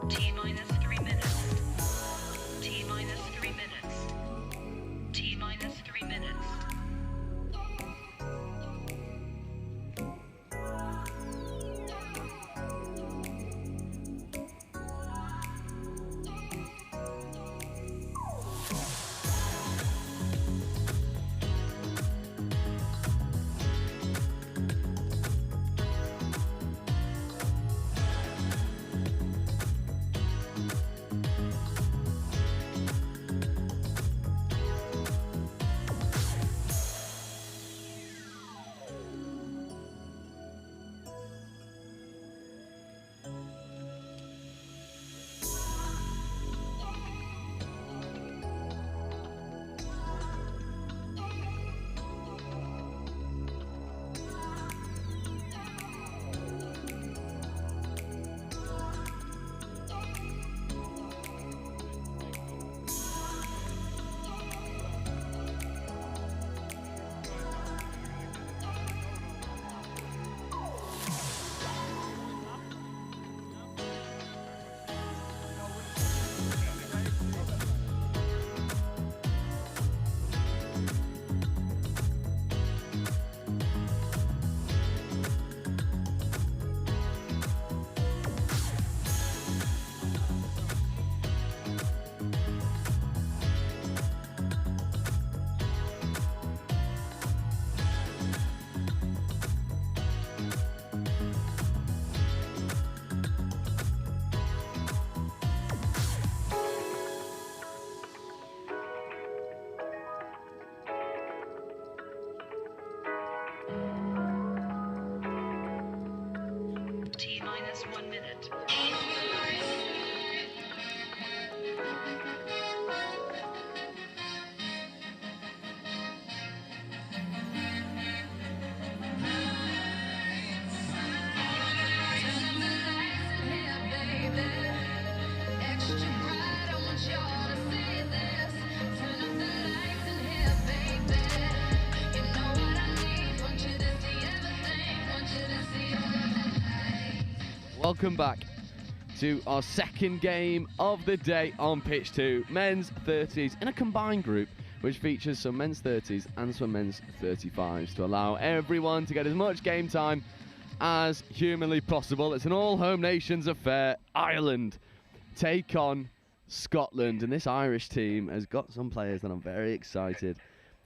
T-minus 3 minutes. T-minus 3 minutes. T-minus 3 minutes. T-minus 1 minute. Welcome back to our second game of the day on pitch 2, men's 30s in a combined group which features some men's 30s and some men's 35s to allow everyone to get as much game time as humanly possible. It's an all-home nations affair. Ireland take on Scotland, and this Irish team has got some players that I'm very excited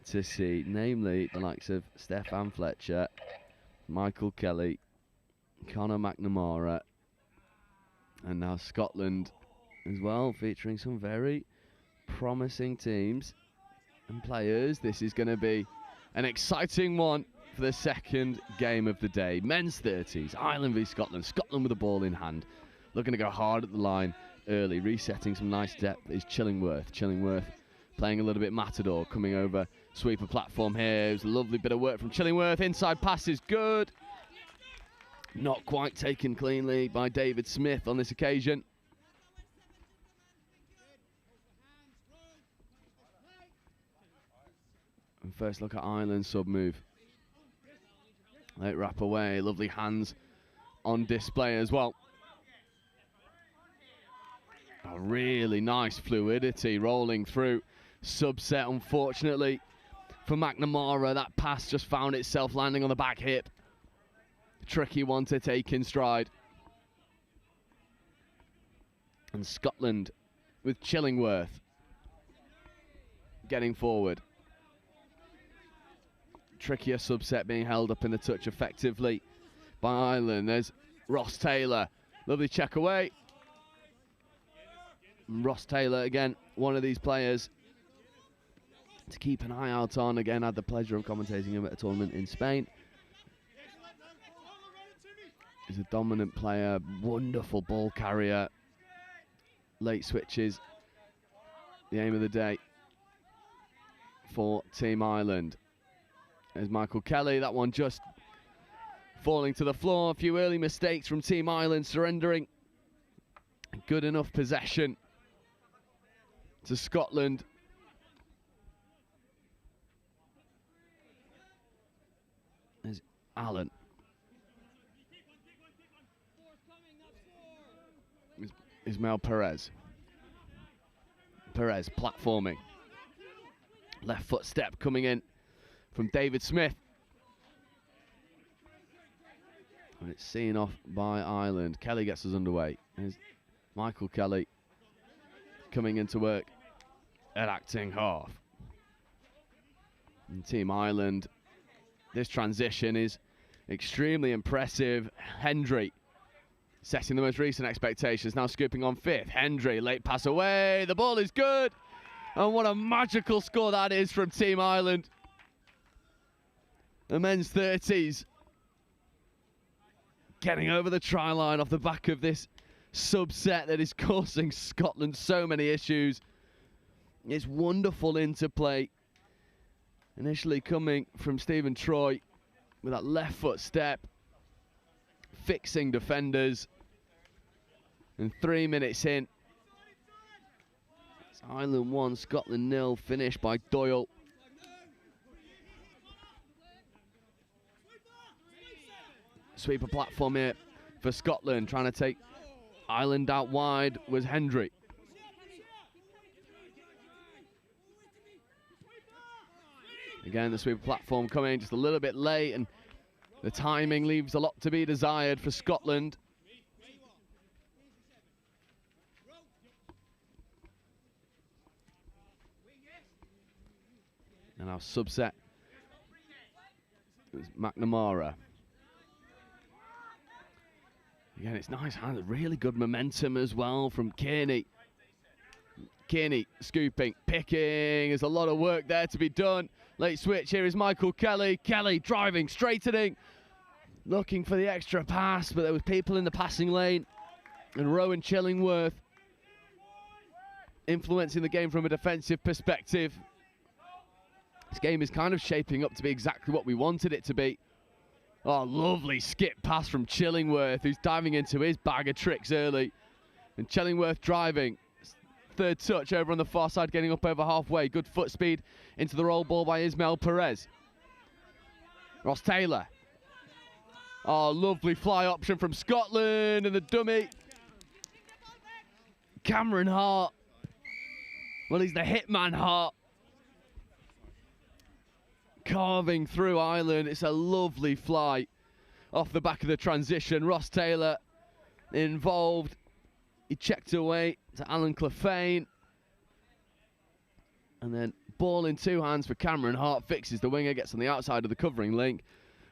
to see, namely the likes of Stefan Fletcher, Michael Kelly, Conor McNamara, and now Scotland as well, featuring some very promising teams and players. This is going to be an exciting one for the second game of the day. Men's 30s, Ireland v Scotland. Scotland with the ball in hand, looking to go hard at the line early, resetting some nice depth is Chillingworth. Chillingworth playing a little bit matador, coming over sweeper platform here. It was a lovely bit of work from Chillingworth. Inside pass is good. Not quite taken cleanly by David Smith on this occasion. And first look at Ireland's sub move. Late wrap away, lovely hands on display as well. A really nice fluidity rolling through. Subset, unfortunately, for McNamara. That pass just found itself landing on the back hip. Tricky one to take in stride. And Scotland with Chillingworth getting forward. Trickier subset being held up in the touch effectively by Ireland. There's Ross Taylor. Lovely check away. And Ross Taylor, again, one of these players to keep an eye out on. Again, had the pleasure of commentating him at a tournament in Spain. He's a dominant player, wonderful ball carrier. Late switches, the aim of the day for Team Ireland. There's Michael Kelly, that one just falling to the floor. A few early mistakes from Team Ireland, surrendering. Good enough possession to Scotland. There's Allen. Ismail Perez. Perez platforming. Left foot step coming in from David Smith. And it's seen off by Ireland. Kelly gets us underway. Here's Michael Kelly coming into work at acting half. And Team Ireland, this transition is extremely impressive. Hendry setting the most recent expectations, now scooping on fifth. Hendry, late pass away, the ball is good. And what a magical score that is from Team Ireland. The men's 30s getting over the try line off the back of this subset that is causing Scotland so many issues. It's wonderful interplay. Initially coming from Stephen Troy with that left foot step, fixing defenders. And 3 minutes in, it's Ireland 1, Scotland 0, finished by Doyle. Sweeper platform here for Scotland, trying to take Ireland out wide was Hendry. Again, the sweeper platform coming just a little bit late, and the timing leaves a lot to be desired for Scotland. And our subset is McNamara. Again, it's nice, really good momentum as well from Kearney. Kearney scooping, picking. There's a lot of work there to be done. Late switch, here is Michael Kelly. Kelly driving, straightening, looking for the extra pass, but there was people in the passing lane. And Rowan Chillingworth influencing the game from a defensive perspective. This game is kind of shaping up to be exactly what we wanted it to be. Oh, lovely skip pass from Chillingworth, who's diving into his bag of tricks early. And Chillingworth driving. Third touch over on the far side, getting up over halfway. Good foot speed into the roll ball by Ismail Perez. Ross Taylor. Oh, lovely fly option from Scotland, and the dummy. Cameron Hart. Well, he's the hitman Hart. Carving through Ireland. It's a lovely fly off the back of the transition. Ross Taylor involved. He checked away to Alan Clefane. And then ball in two hands for Cameron Hart. Fixes the winger, gets on the outside of the covering link.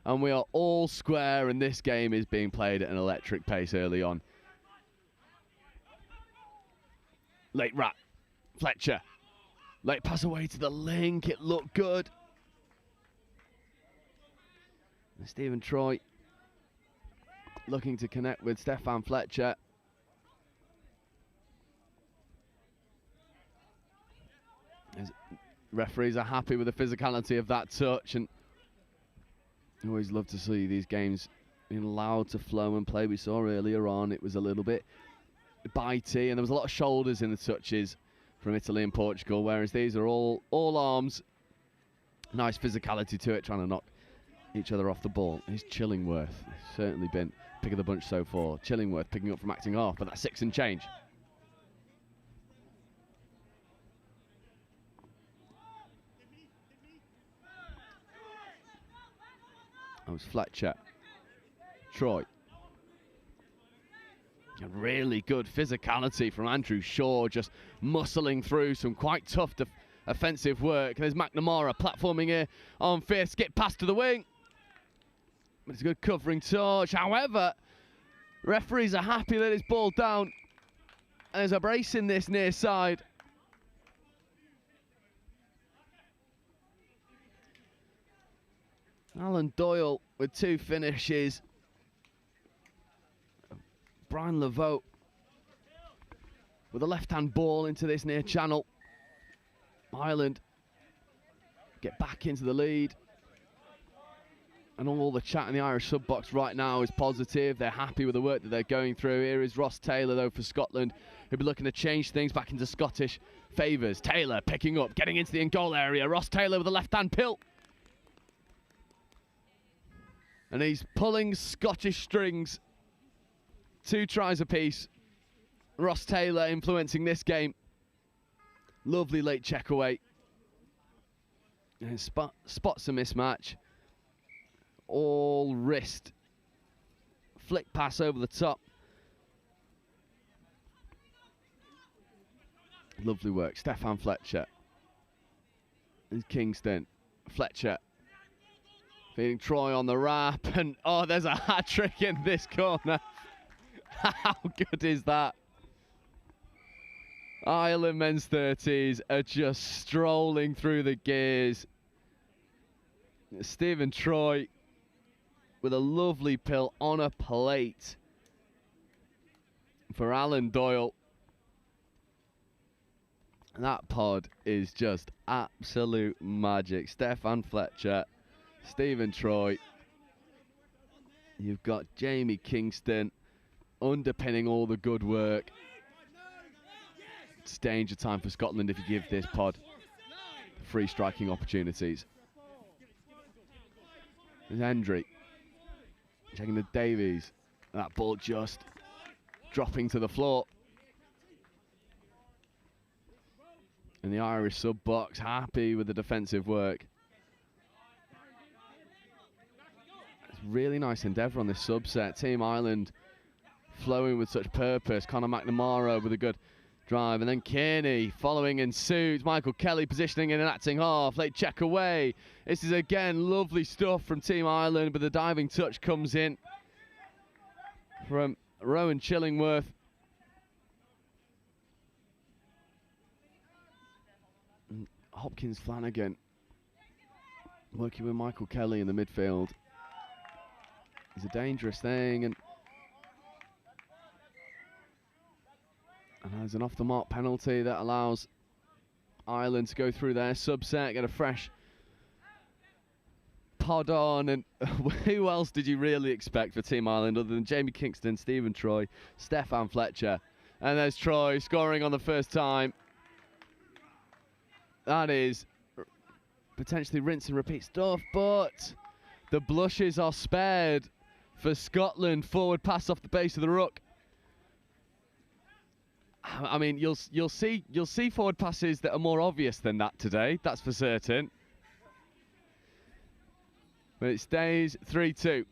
And we are all square, and this game is being played at an electric pace early on. Late wrap. Fletcher. Late pass away to the link. It looked good. And Stephen Troy looking to connect with Stefan Fletcher. As referees are happy with the physicality of that touch, and you always love to see these games being allowed to flow and play. We saw earlier on it was a little bit bitey, and there was a lot of shoulders in the touches from Italy and Portugal, whereas these are all arms. Nice physicality to it, trying to knock each other off the ball. Here's Chillingworth. He's certainly been pick of the bunch so far. Chillingworth picking up from acting half, but that's 6 and change. That was Fletcher. Troy. A really good physicality from Andrew Shaw, just muscling through some quite tough offensive work. And there's McNamara platforming here on fifth. Skip pass to the wing. But it's a good covering touch. However, referees are happy that it's ball down. And there's a brace in this near side. Alan Doyle with 2 finishes. Brian Laveau with a left-hand ball into this near channel. Ireland get back into the lead. And all the chat in the Irish sub-box right now is positive. They're happy with the work that they're going through. Here is Ross Taylor, though, for Scotland, who'll be looking to change things back into Scottish favours. Taylor picking up, getting into the in-goal area. Ross Taylor with a left-hand pill. And he's pulling Scottish strings. 2 tries apiece. Ross Taylor influencing this game. Lovely late check away. And spots a mismatch. All wrist. Flick pass over the top. Lovely work. Stefan Fletcher. And Kingston. Fletcher. Feeding Troy on the wrap. And oh, there's a hat trick in this corner. How good is that? Ireland men's 30s are just strolling through the gears. Stephen Troy with a lovely pill on a plate for Alan Doyle. That pod is just absolute magic. Stefan Fletcher, Stephen Troy. You've got Jamie Kingston underpinning all the good work. It's danger time for Scotland if you give this pod free striking opportunities. There's Hendry checking the Davies. That ball just dropping to the floor. And the Irish sub-box happy with the defensive work. It's really nice endeavour on this subset. Team Ireland flowing with such purpose. Conor McNamara with a good drive. And then Kearney following in suit. Michael Kelly positioning in an acting half. Late check away. This is again lovely stuff from Team Ireland, but the diving touch comes in from Rowan Chillingworth. Hopkins Flanagan working with Michael Kelly in the midfield. It's a dangerous thing, and there's an off-the-mark penalty that allows Ireland to go through their subset, get a fresh pod on. And who else did you really expect for Team Ireland other than Jamie Kingston, Stephen Troy, Stefan Fletcher? And there's Troy scoring on the first time. That is potentially rinse and repeat stuff, but the blushes are spared for Scotland. Forward pass off the base of the ruck. I mean, you'll see forward passes that are more obvious than that today. That's for certain. But it stays 3-2.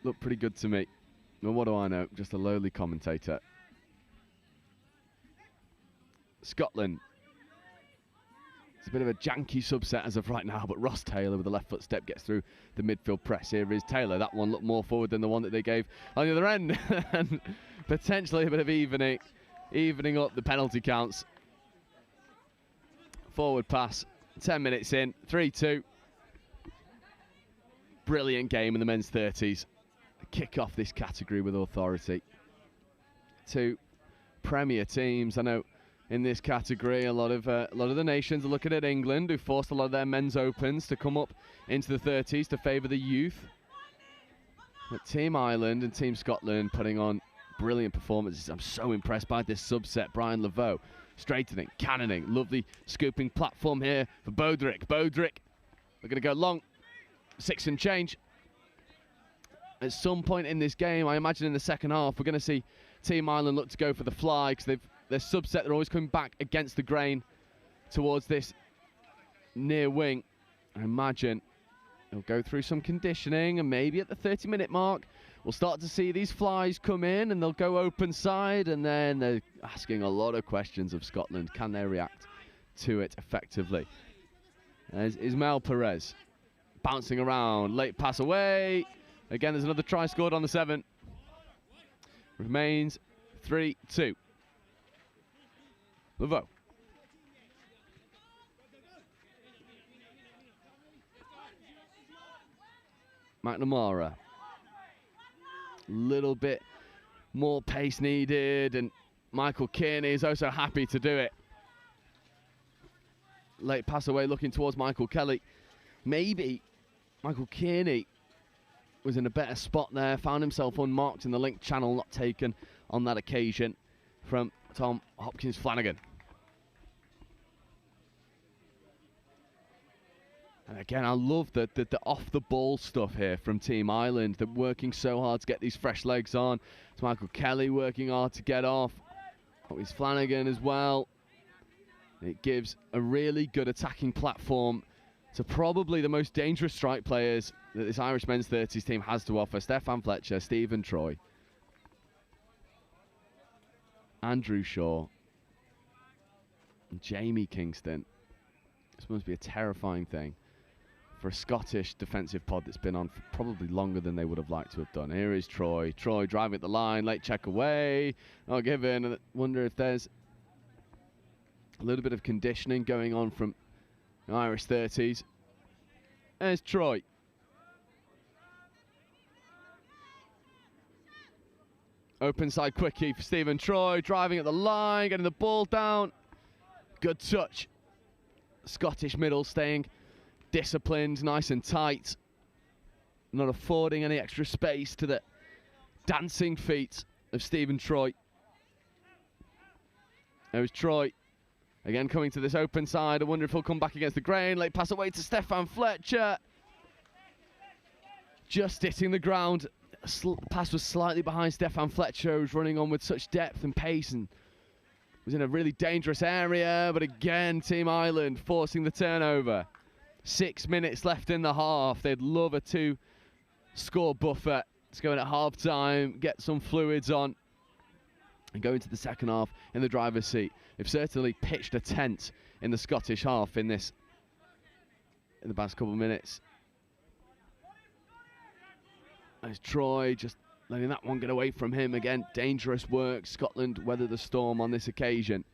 Looked pretty good to me. Well, what do I know? Just a lowly commentator. Scotland. It's a bit of a janky subset as of right now, but Ross Taylor with the left foot step gets through the midfield press. Here is Taylor. That one looked more forward than the one that they gave on the other end. And potentially a bit of evening up the penalty counts. Forward pass, 10 minutes in, 3-2. Brilliant game in the men's 30s. Kick off this category with authority. 2 Premier teams. I know in this category, a lot of the nations are looking at England, who forced a lot of their men's opens to come up into the 30s to favour the youth. But Team Ireland and Team Scotland putting on brilliant performances. I'm so impressed by this subset. Brian Laveau straightening, cannoning, lovely scooping platform here for Bodrick. Bodrick, we're going to go long, 6 and change. At some point in this game, I imagine in the second half, we're going to see Team Ireland look to go for the fly, because they're subset, they're always coming back against the grain towards this near wing. I imagine they'll go through some conditioning, and maybe at the 30-minute mark, we'll start to see these flies come in, and they'll go open side, and then they're asking a lot of questions of Scotland. Can they react to it effectively? There's Ismail Perez bouncing around, late pass away. Again, there's another try scored on the 7. Remains 3-2. Laveau. McNamara. Little bit more pace needed, and Michael Kearney is also happy to do it. Late pass away looking towards Michael Kelly. Maybe Michael Kearney was in a better spot there, found himself unmarked in the link channel, not taken on that occasion from Tom Hopkins Flanagan. And again, I love the off-the-ball stuff here from Team Ireland. They're working so hard to get these fresh legs on. It's Michael Kelly working hard to get off. Oh, it's Flanagan as well. It gives a really good attacking platform to probably the most dangerous strike players that this Irish men's 30s team has to offer. Stefan Fletcher, Stephen Troy, Andrew Shaw, and Jamie Kingston. This must be a terrifying thing for a Scottish defensive pod that's been on for probably longer than they would have liked to have done. Here is Troy. Troy driving at the line, late check away. Not given. I wonder if there's a little bit of conditioning going on from the Irish 30s. There's Troy. Open side quickie for Stephen Troy, driving at the line, getting the ball down. Good touch. Scottish middle staying disciplined, nice and tight. Not affording any extra space to the dancing feet of Stephen Troy. There's Troy. Again coming to this open side. I wonder if he'll come back against the grain. Late pass away to Stefan Fletcher. Just hitting the ground. Pass was slightly behind Stefan Fletcher, who's running on with such depth and pace and was in a really dangerous area. But again, Team Ireland forcing the turnover. 6 minutes left in the half. They'd love a 2-score buffer. Let's go in at half time, get some fluids on, and go into the second half in the driver's seat. They've certainly pitched a tent in the Scottish half in the past couple of minutes. There's Troy just letting that one get away from him. Again, dangerous work. Scotland weather the storm on this occasion.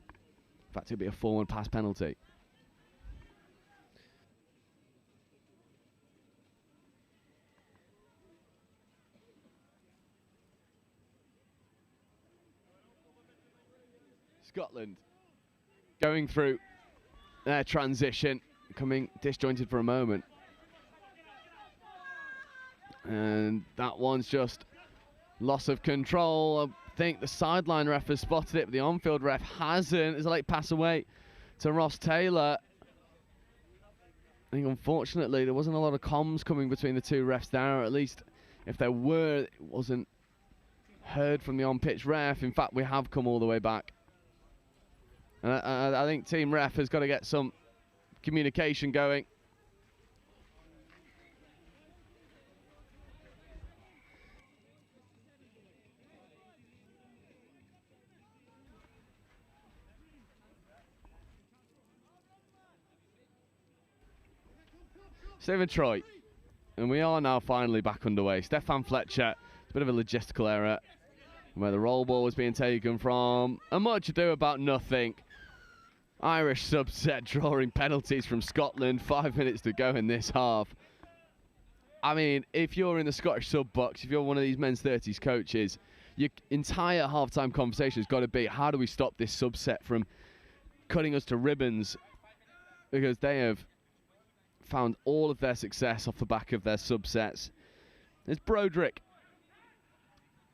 In fact, it'll be a forward pass penalty. Scotland going through their transition, coming disjointed for a moment. And that one's just loss of control. I think the sideline ref has spotted it, but the on-field ref hasn't. There's a late pass away to Ross Taylor. I think, unfortunately, there wasn't a lot of comms coming between the two refs there, or at least if there were, it wasn't heard from the on-pitch ref. In fact, we have come all the way back. And I think Team Ref has got to get some communication going. Stephen Troy. And we are now finally back underway. Stefan Fletcher. It's a bit of a logistical error where the roll ball was being taken from. And much ado about nothing. Irish subset drawing penalties from Scotland. 5 minutes to go in this half. I mean, if you're in the Scottish sub box, if you're one of these men's 30s coaches, your entire half-time conversation has got to be, how do we stop this subset from cutting us to ribbons? Because they have found all of their success off the back of their subsets. There's Broderick.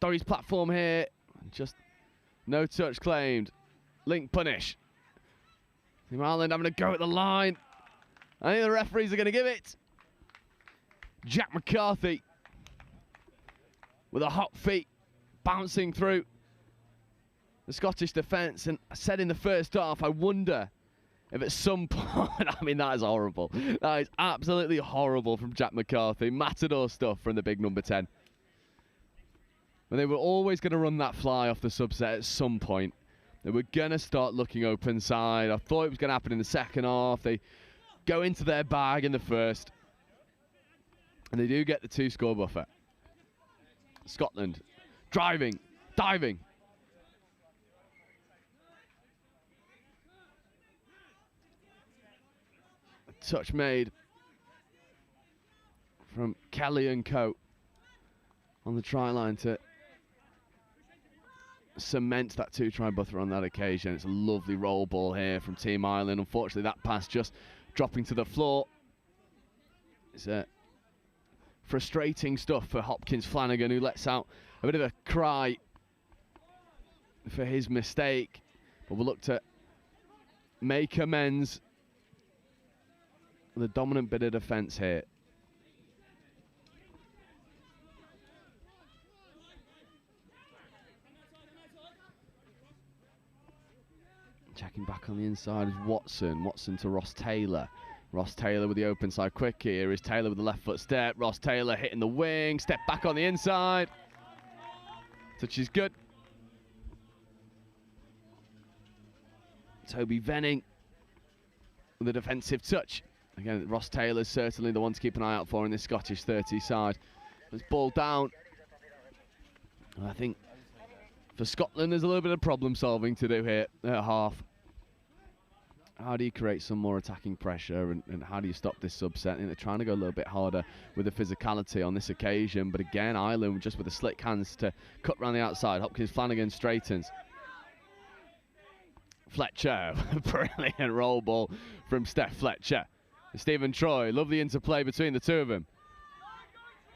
Dory's platform here. Just no touch claimed. Link punish. Team Ireland having a go at the line. I think the referees are going to give it. Jack McCarthy with a hot feet bouncing through the Scottish defence. And I said in the first half, I wonder if at some point, I mean, that is horrible. That is absolutely horrible from Jack McCarthy. Matador stuff from the big number 10. But they were always going to run that fly off the subset at some point. They were going to start looking open side. I thought it was going to happen in the second half. They go into their bag in the first. And they do get the 2-score buffer. Scotland driving, diving. A touch made from Kelly and Co. on the try line to cement that 2-try buffer on that occasion. It's a lovely roll ball here from Team Ireland. Unfortunately, that pass just dropping to the floor. It's frustrating stuff for Hopkins Flanagan, who lets out a bit of a cry for his mistake. But we'll look to make amends the dominant bit of defence here. Checking back on the inside is Watson. Watson to Ross Taylor. Ross Taylor with the open side quick here. Is Taylor with the left foot step. Ross Taylor hitting the wing. Step back on the inside. Touch is good. Toby Venning with a defensive touch. Again, Ross Taylor's certainly the one to keep an eye out for in this Scottish 30 side. It's ball down. I think for Scotland, there's a little bit of problem solving to do here at half. How do you create some more attacking pressure and how do you stop this subset? I think they're trying to go a little bit harder with the physicality on this occasion. But again, Ireland just with the slick hands to cut around the outside. Hopkins Flanagan straightens. Fletcher, brilliant roll ball from Steph Fletcher. And Stephen Troy, lovely interplay between the two of them.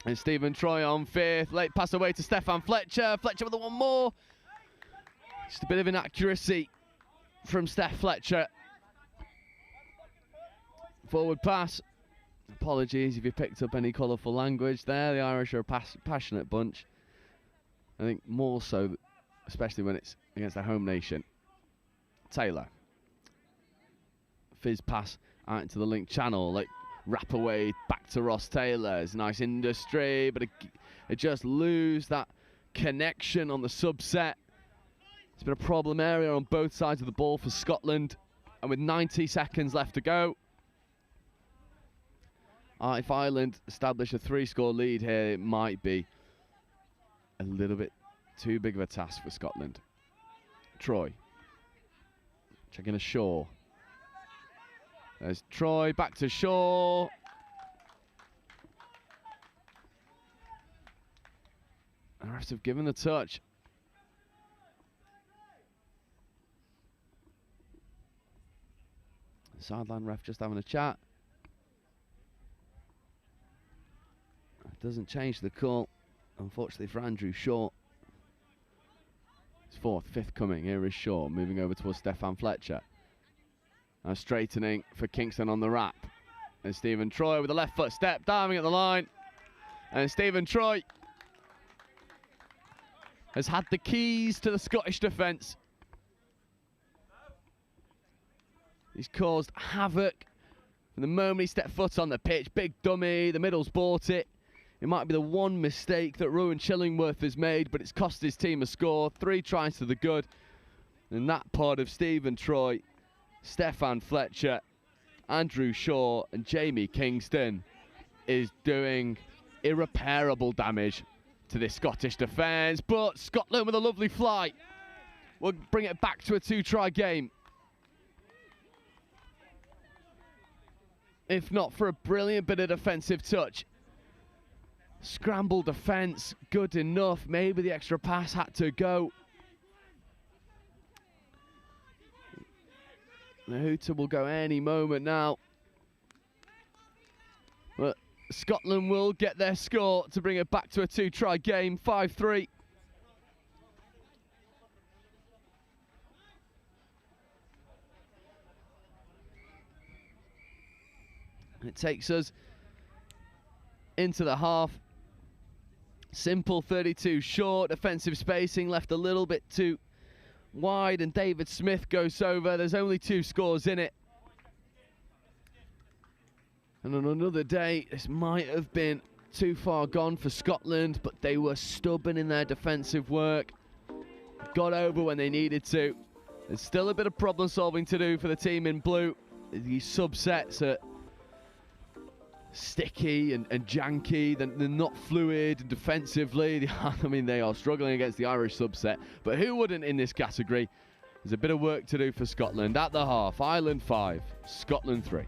And Stephen Troy on fifth. Late pass away to Stefan Fletcher. Fletcher with the one more. Just a bit of inaccuracy from Steph Fletcher. Forward pass. Apologies if you picked up any colourful language there. The Irish are a passionate bunch. I think more so, especially when it's against their home nation. Taylor. Fizz pass out into the link channel. Like wrap away back to Ross Taylor. It's a nice industry, but it just lose that connection on the subset. It's been a problem area on both sides of the ball for Scotland. And with 90 seconds left to go, if Ireland establish a 3-score lead here, it might be a little bit too big of a task for Scotland. Troy. Checking a Shaw. There's Troy, back to Shaw. The refs have given the touch. The sideline ref just having a chat. Doesn't change the call, unfortunately for Andrew Shaw. It's fourth, fifth coming. Here is Shaw moving over towards Stefan Fletcher. Now straightening for Kingston on the wrap. And Stephen Troy with a left foot step, diving at the line. And Stephen Troy has had the keys to the Scottish defence. He's caused havoc from the moment he stepped foot on the pitch. Big dummy, the middle's bought it. It might be the one mistake that Rowan Chillingworth has made, but it's cost his team a score. 3 tries to the good. And that part of Stephen Troy, Stefan Fletcher, Andrew Shaw and Jamie Kingston is doing irreparable damage to this Scottish defence. But Scotland with a lovely flight will bring it back to a 2-try game. If not for a brilliant bit of defensive touch. Scramble defence, good enough. Maybe the extra pass had to go. The hooter will go any moment now. But Scotland will get their score to bring it back to a 2-try game, 5-3. It takes us into the half. Simple 32 short, defensive spacing left a little bit too wide, and David Smith goes over. There's only 2 scores in it. And on another day, this might have been too far gone for Scotland, but they were stubborn in their defensive work. Got over when they needed to. There's still a bit of problem solving to do for the team in blue. These subsets are sticky and janky. They're not fluid defensively. I mean, they are struggling against the Irish subset, but who wouldn't in this category? There's a bit of work to do for Scotland. At the half, Ireland 5, Scotland 3.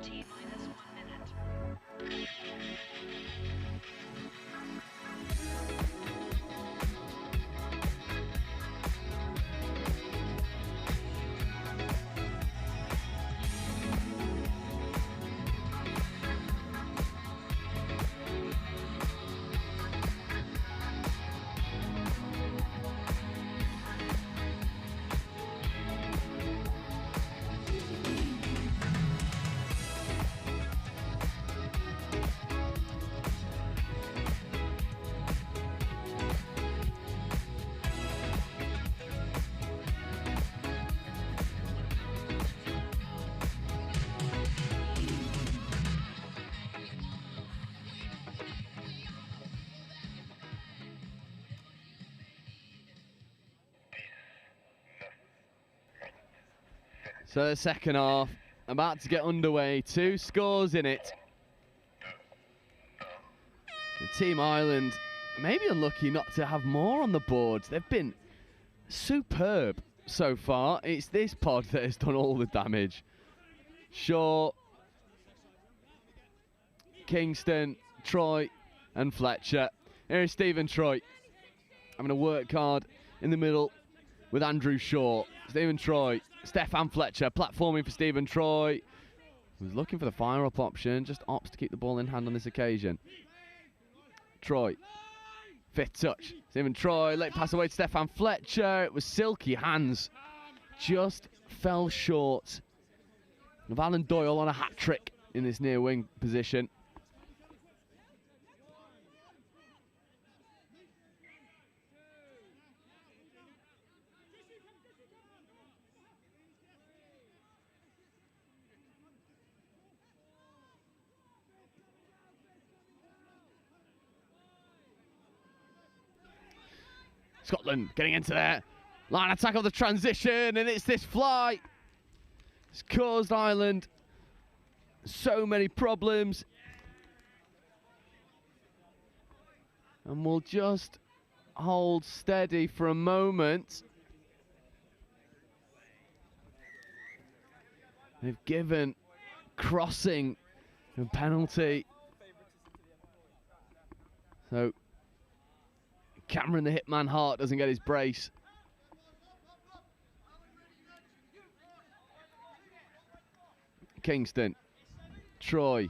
T minus 1 minute. So the second half about to get underway. 2 scores in it. The Team Ireland maybe unlucky not to have more on the boards. They've been superb so far. It's this pod that has done all the damage. Shaw, Kingston, Troy and Fletcher. Here is Stephen Troy having to work hard in the middle with Andrew Shaw. Stephen Troy, Stefan Fletcher platforming for Stephen Troy, who's looking for the fire-up option, just opts to keep the ball in hand on this occasion. Troy, fifth touch. Stephen Troy, late pass away to Stefan Fletcher. It was silky hands, just fell short of Alan Doyle on a hat-trick in this near wing position. Scotland getting into there. Line attack of the transition, and it's this fly. It's caused Ireland so many problems. And we'll just hold steady for a moment. They've given crossing a penalty. So Cameron the Hitman Hart doesn't get his brace. Kingston, Troy,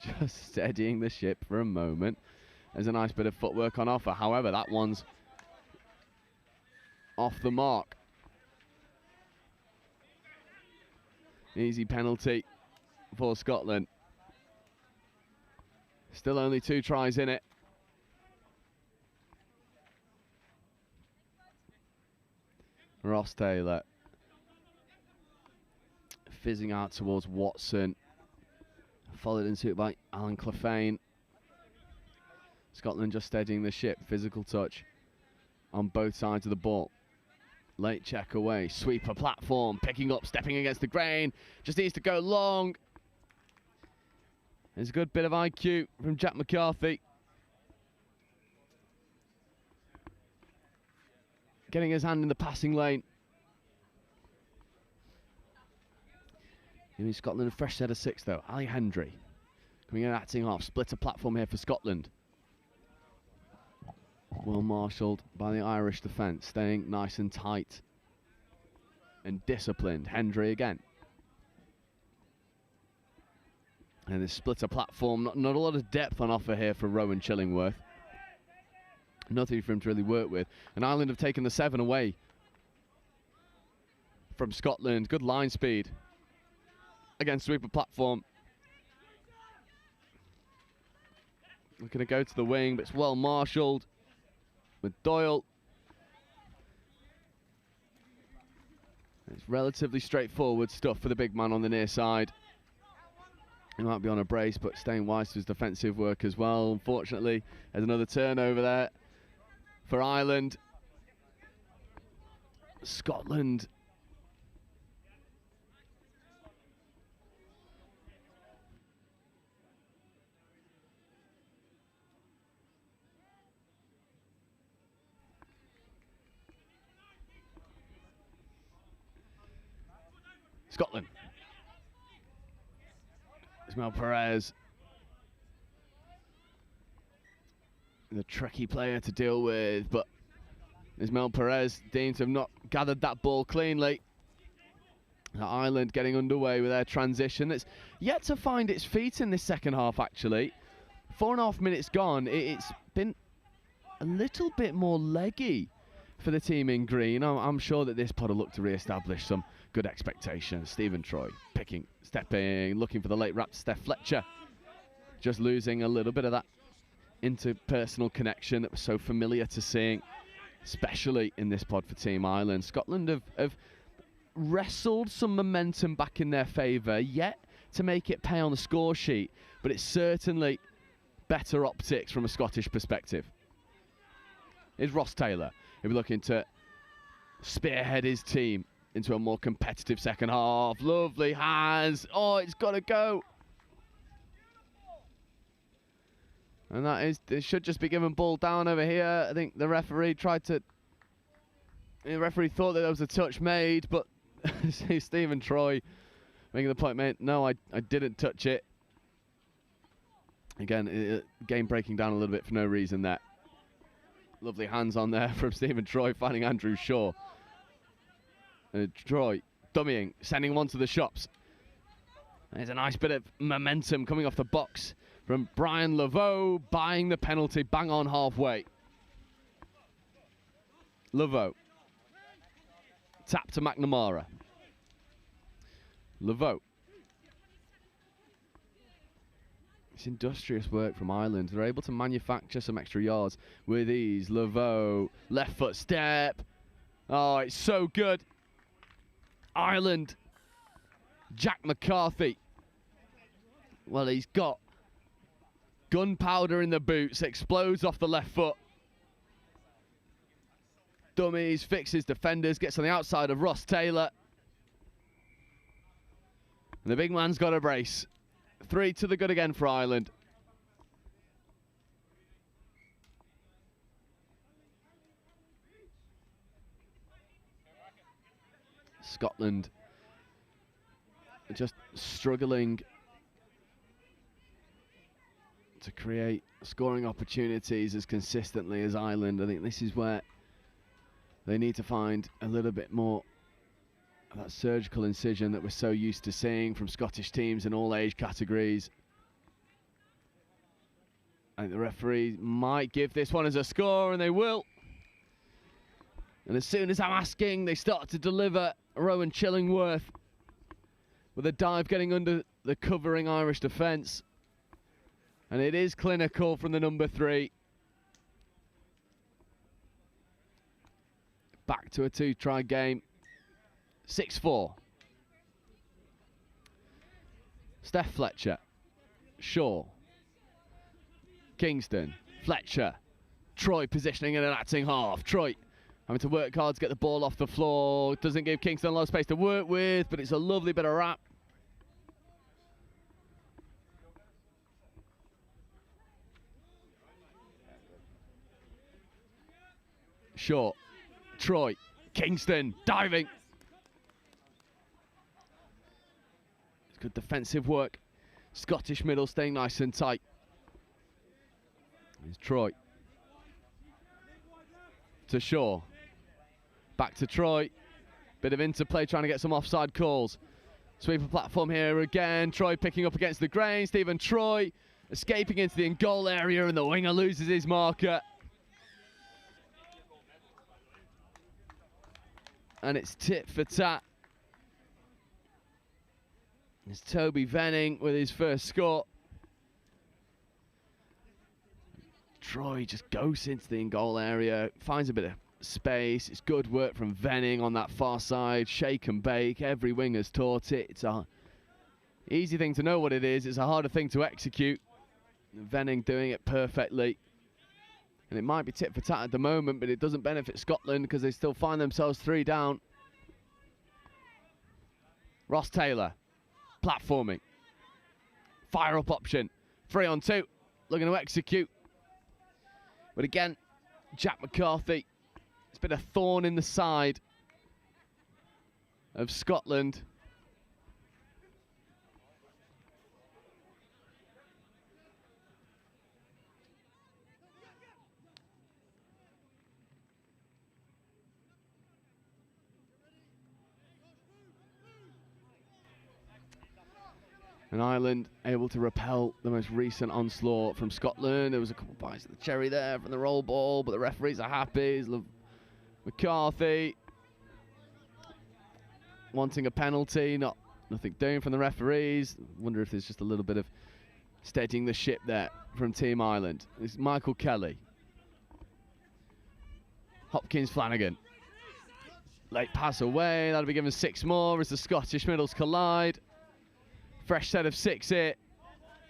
just steadying the ship for a moment. There's a nice bit of footwork on offer. However, that one's off the mark. Easy penalty for Scotland. Still only 2 tries in it. Ross Taylor. Fizzing out towards Watson. Followed in suit by Alan Clefane. Scotland just steadying the ship. Physical touch on both sides of the ball. Late check away. Sweeper platform. Picking up, stepping against the grain. Just needs to go long. There's a good bit of IQ from Jack McCarthy. Getting his hand in the passing lane. Giving Scotland a fresh set of 6 though. Ali Hendry coming in acting off. Split a platform here for Scotland. Well marshalled by the Irish defence. Staying nice and tight and disciplined. Hendry again. And this splitter platform, not a lot of depth on offer here for Rowan Chillingworth. Nothing for him to really work with. And Ireland have taken the 7 away from Scotland. Good line speed. Again, sweeper platform. Looking to go to the wing, but it's well marshalled with Doyle. It's relatively straightforward stuff for the big man on the near side. He might be on a brace, but staying wise to his defensive work as well. Unfortunately, there's another turnover there for Ireland. Scotland. Scotland. Ismail Perez. The tricky player to deal with, but Ismail Perez deemed to have not gathered that ball cleanly. Ireland getting underway with their transition. It's yet to find its feet in this second half, actually. 4.5 minutes gone. It's been a little bit more leggy for the team in green. I'm sure that this pod will look to re-establish some good expectations. Stephen Troy picking, stepping, looking for the late wrap to Steph Fletcher. Just losing a little bit of that interpersonal connection that was so familiar to seeing, especially in this pod for Team Ireland. Scotland have wrestled some momentum back in their favour, yet to make it pay on the score sheet, but it's certainly better optics from a Scottish perspective. Is Ross Taylor. He'll be looking to spearhead his team into a more competitive second half. Lovely hands. Oh, it's got to go. And that is, it should just be given ball down over here. I think the referee thought that there was a touch made, but see Stephen Troy making the point, mate, no, I didn't touch it. Again, game breaking down a little bit for no reason there. Lovely hands on there from Stephen Troy, finding Andrew Shaw. Troy dummying, sending one to the shops. There's a nice bit of momentum coming off the box from Brian Laveau, buying the penalty bang on halfway. Laveau. Tap to McNamara. Laveau. It's industrious work from Ireland. They're able to manufacture some extra yards with ease. Laveau, left foot step. Oh, it's so good. Ireland. Jack McCarthy. Well, he's got gunpowder in the boots. Explodes off the left foot. Dummies, fixes defenders, gets on the outside of Ross Taylor. And the big man's got a brace. 3 to the good again for Ireland. Scotland just struggling to create scoring opportunities as consistently as Ireland. I think this is where they need to find a little bit more of that surgical incision that we're so used to seeing from Scottish teams in all age categories. I think the referee might give this one as a score, and they will. And as soon as I'm asking, they start to deliver. Rowan Chillingworth with a dive getting under the covering Irish defence. And it is clinical from the number 3. back to a 2-try game. 6-4. Steph Fletcher. Shaw. Kingston. Fletcher. Troy positioning in an acting half. Troy having to work hard to get the ball off the floor. Doesn't give Kingston a lot of space to work with, but it's a lovely bit of wrap. Shaw. Troy. Kingston diving. It's good defensive work. Scottish middle staying nice and tight. Here's Troy. To Shaw. Back to Troy. Bit of interplay trying to get some offside calls. Sweeper platform here again. Troy picking up against the grain. Stephen Troy escaping into the in-goal area, and the winger loses his marker. And it's tit for tat. It's Toby Venning with his first score. Troy just goes into the in-goal area, finds a bit of space. It's good work from Venning on that far side. Shake and bake. Every winger's taught it. It's a easy thing to know what it is. It's a harder thing to execute. Venning doing it perfectly. And it might be tit for tat at the moment, but it doesn't benefit Scotland because they still find themselves 3 down. Ross Taylor, platforming. Fire up option. 3 on 2. Looking to execute. But again, Jack McCarthy, it's been a thorn in the side of Scotland. And Ireland able to repel the most recent onslaught from Scotland. There was a couple of bites of the cherry there from the roll ball, but the referees are happy. McCarthy wanting a penalty, nothing doing from the referees. Wonder if there's just a little bit of steadying the ship there from Team Ireland. It's Michael Kelly. Hopkins Flanagan. Late pass away. That'll be given 6 more as the Scottish middles collide. Fresh set of 6 here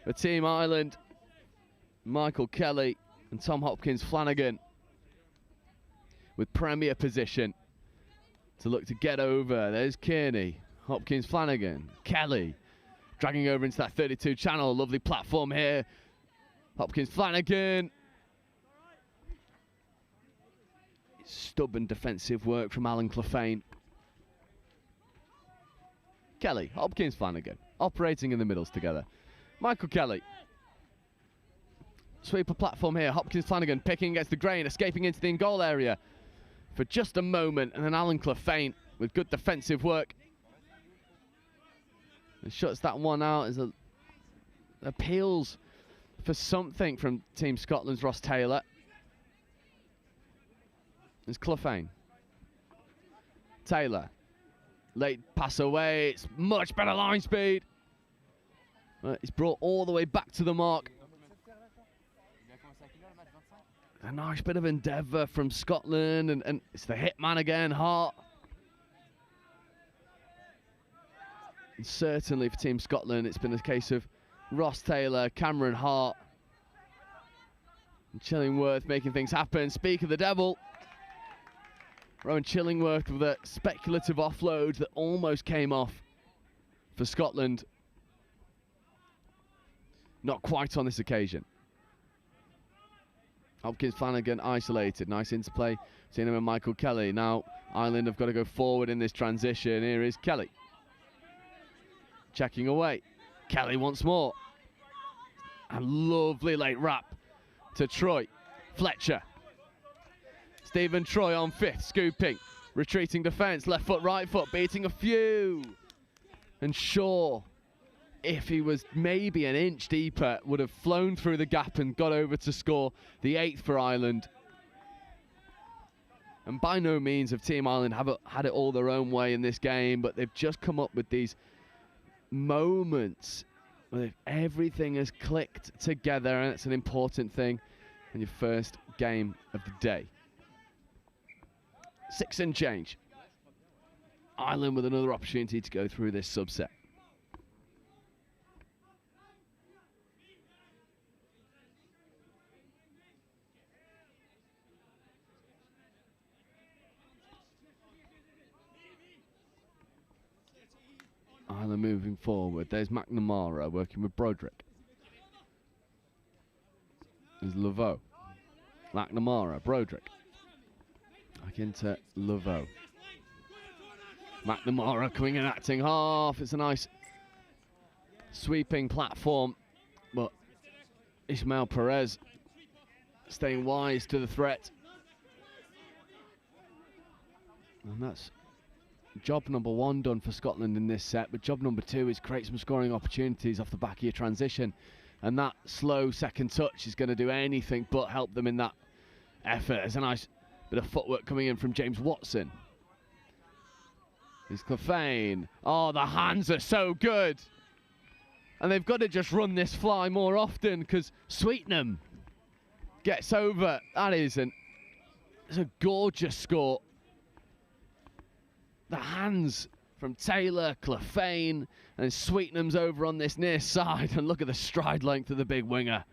for Team Ireland. Michael Kelly and Tom Hopkins Flanagan with premier position to look to get over. There's Kearney, Hopkins Flanagan, Kelly dragging over into that 32 channel. Lovely platform here. Hopkins Flanagan. Stubborn defensive work from Alan Clefane. Kelly, Hopkins Flanagan operating in the middles together. Michael Kelly. Sweeper platform here. Hopkins Flanagan picking against the grain, escaping into the in-goal area for just a moment, and then Alan Clefane with good defensive work. And shuts that one out as appeals for something from Team Scotland's Ross Taylor. There's Clefane. Taylor. Late pass away. It's much better line speed. It's brought all the way back to the mark. A nice bit of endeavour from Scotland, and it's the hitman again, Hart. And certainly for Team Scotland, it's been a case of Ross Taylor, Cameron Hart, and Chillingworth making things happen. Speak of the devil. Rowan Chillingworth with a speculative offload that almost came off for Scotland. Not quite on this occasion. Hopkins Flanagan isolated. Nice interplay. Seeing him and Michael Kelly. Now Ireland have got to go forward in this transition. Here is Kelly. Checking away. Kelly once more. And lovely late wrap to Troy. Fletcher. Stephen Troy on 5th, scooping. Retreating defence, left foot, right foot, beating a few. And Shaw, if he was maybe an inch deeper, would have flown through the gap and got over to score the 8th for Ireland. And by no means have Team Ireland had it all their own way in this game, but they've just come up with these moments where everything has clicked together, and it's an important thing in your first game of the day. 6 and change. Ireland with another opportunity to go through this subset. Ireland moving forward. There's McNamara working with Broderick. There's Laveau. McNamara, Broderick. Back into Laveau. McNamara coming and acting half. It's a nice sweeping platform, but Ismail Perez staying wise to the threat. And that's job number 1 done for Scotland in this set, but job number 2 is create some scoring opportunities off the back of your transition. And that slow second touch is going to do anything but help them in that effort. There's a nice bit of footwork coming in from James Watson. It's Clefane. Oh, the hands are so good. And they've got to just run this fly more often because Sweetenham gets over. It's a gorgeous score. The hands from Taylor, Clefane, and Sweetenham's over on this near side. And look at the stride length of the big winger.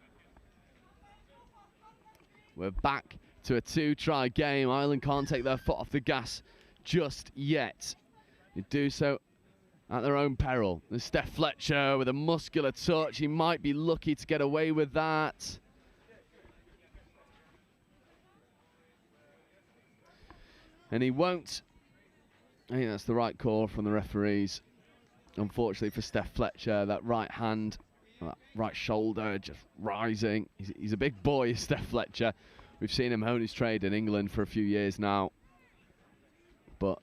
We're back to a 2-try game. Ireland can't take their foot off the gas just yet. They do so at their own peril. There's Steph Fletcher with a muscular touch. He might be lucky to get away with that. And he won't. I think that's the right call from the referees. Unfortunately for Steph Fletcher, that right hand, that right shoulder just rising. He's a big boy, Steph Fletcher. We've seen him hone his trade in England for a few years now. But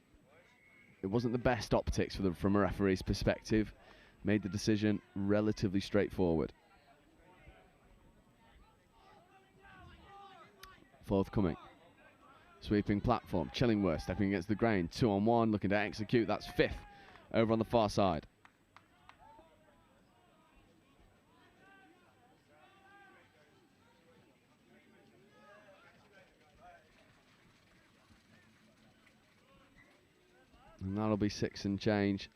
it wasn't the best optics from a referee's perspective. Made the decision relatively straightforward. Forthcoming. Sweeping platform. Chillingworth stepping against the grain. 2-on-1, looking to execute. That's 5th over on the far side. And that'll be 6 and change.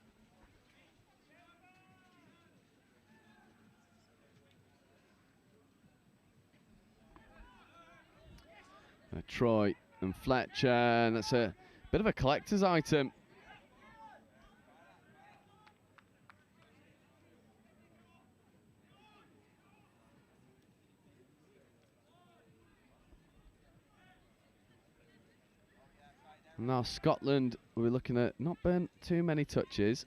Troy and Fletcher, and that's a bit of a collector's item. Now Scotland, we're looking at not burn too many touches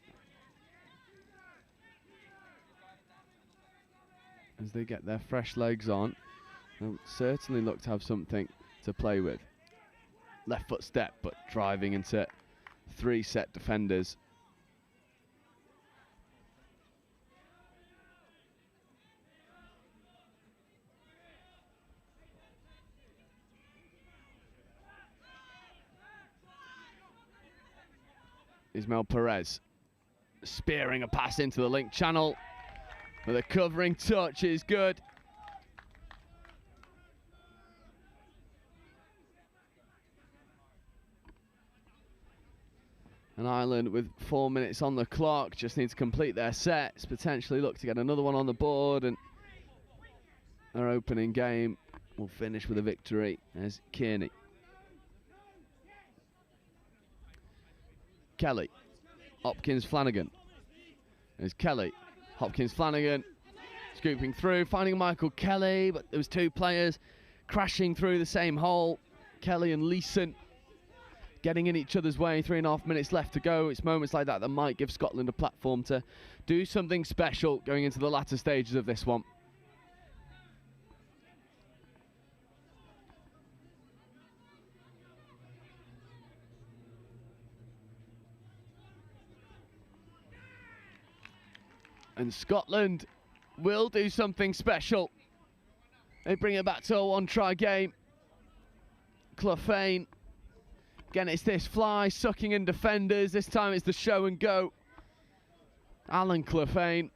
as they get their fresh legs on. They'll certainly look to have something to play with. Left foot step, but driving into 3 set defenders. Ismail Perez spearing a pass into the link channel, but the covering touch is good. And Ireland, with 4 minutes on the clock, just need to complete their sets, potentially look to get another one on the board, and their opening game will finish with a victory as Kearney. Kelly, Hopkins, Flanagan. There's Kelly, Hopkins, Flanagan, scooping through, finding Michael Kelly, but there was 2 players crashing through the same hole. Kelly and Leeson getting in each other's way. 3.5 minutes left to go. It's moments like that that might give Scotland a platform to do something special going into the latter stages of this one. And Scotland will do something special. They bring it back to a 1-try game. Clefane. Again, it's this fly sucking in defenders. This time it's the show and go. Alan Clefane.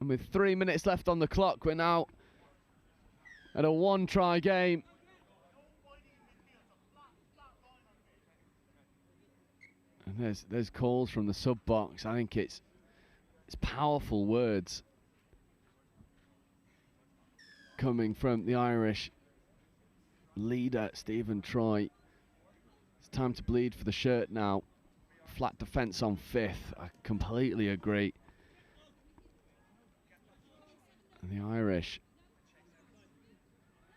And with 3 minutes left on the clock, we're now at a one-try game. And there's calls from the sub-box. I think it's powerful words coming from the Irish leader, Stephen Troy. It's time to bleed for the shirt now. Flat defence on 5th. I completely agree. And the Irish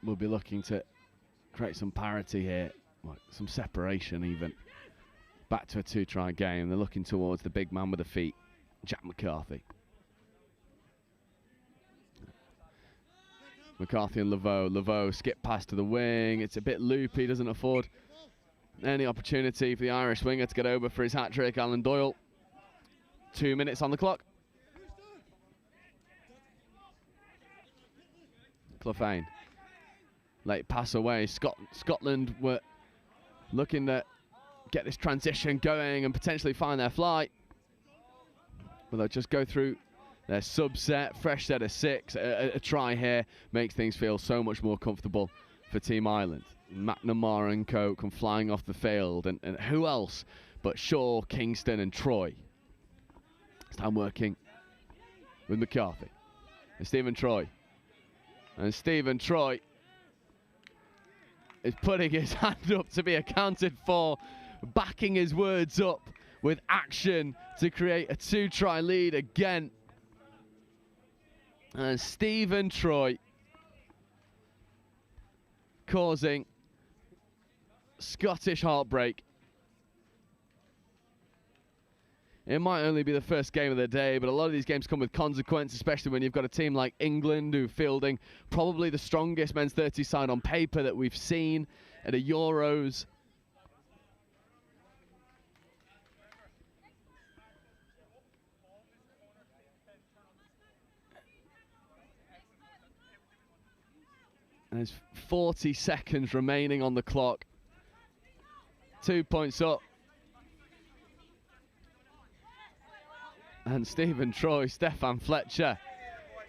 will be looking to create some parity here, well, some separation even. Back to a 2-try game. They're looking towards the big man with the feet, Jack McCarthy. McCarthy and Laveau. Laveau skip pass to the wing. It's a bit loopy, doesn't afford any opportunity for the Irish winger to get over for his hat-trick. Alan Doyle. 2 minutes on the clock. Cloughain. Late pass away. Scotland were looking to get this transition going and potentially find their flight. But they'll just go through their subset, fresh set of 6. A try here makes things feel so much more comfortable for Team Ireland. McNamara and co come flying off the field. And who else but Shaw, Kingston and Troy? It's time working with McCarthy. And Stephen Troy. And Stephen Troy is putting his hand up to be accounted for, backing his words up with action to create a 2-try lead again. And Stephen Troy causing Scottish heartbreak. It might only be the first game of the day, but a lot of these games come with consequence, especially when you've got a team like England who fielding probably the strongest men's 30 side on paper that we've seen at a Euros. And there's 40 seconds remaining on the clock. 2 points up. And Stephen Troy, Stefan Fletcher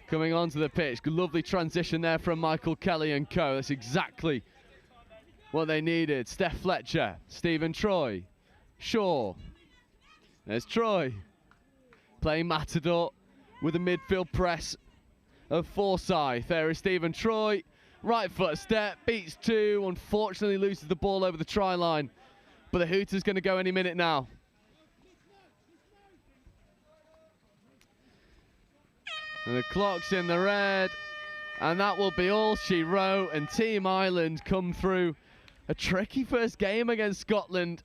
coming onto the pitch. Lovely transition there from Michael Kelly and co. That's exactly what they needed. Steph Fletcher, Stephen Troy, Shaw. There's Troy playing Matador with a midfield press of Forsyth. There is Stephen Troy. Right foot step, beats 2. Unfortunately loses the ball over the try line. But the hooter's going to go any minute now. And the clock's in the red, and that will be all she wrote. And Team Ireland come through a tricky first game against Scotland.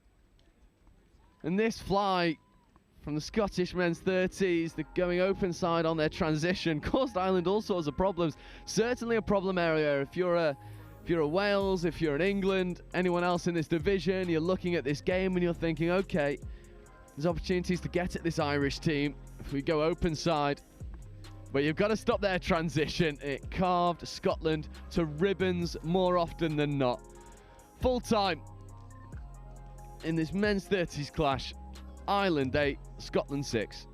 And this fly from the Scottish men's 30s, the going open side on their transition, caused Ireland all sorts of problems. Certainly a problem area. If you're a Wales, if you're in England, anyone else in this division, you're looking at this game and you're thinking, okay, there's opportunities to get at this Irish team if we go open side. But you've got to stop their transition. It carved Scotland to ribbons more often than not. Full time in this men's 30s clash. Ireland 8, Scotland 6.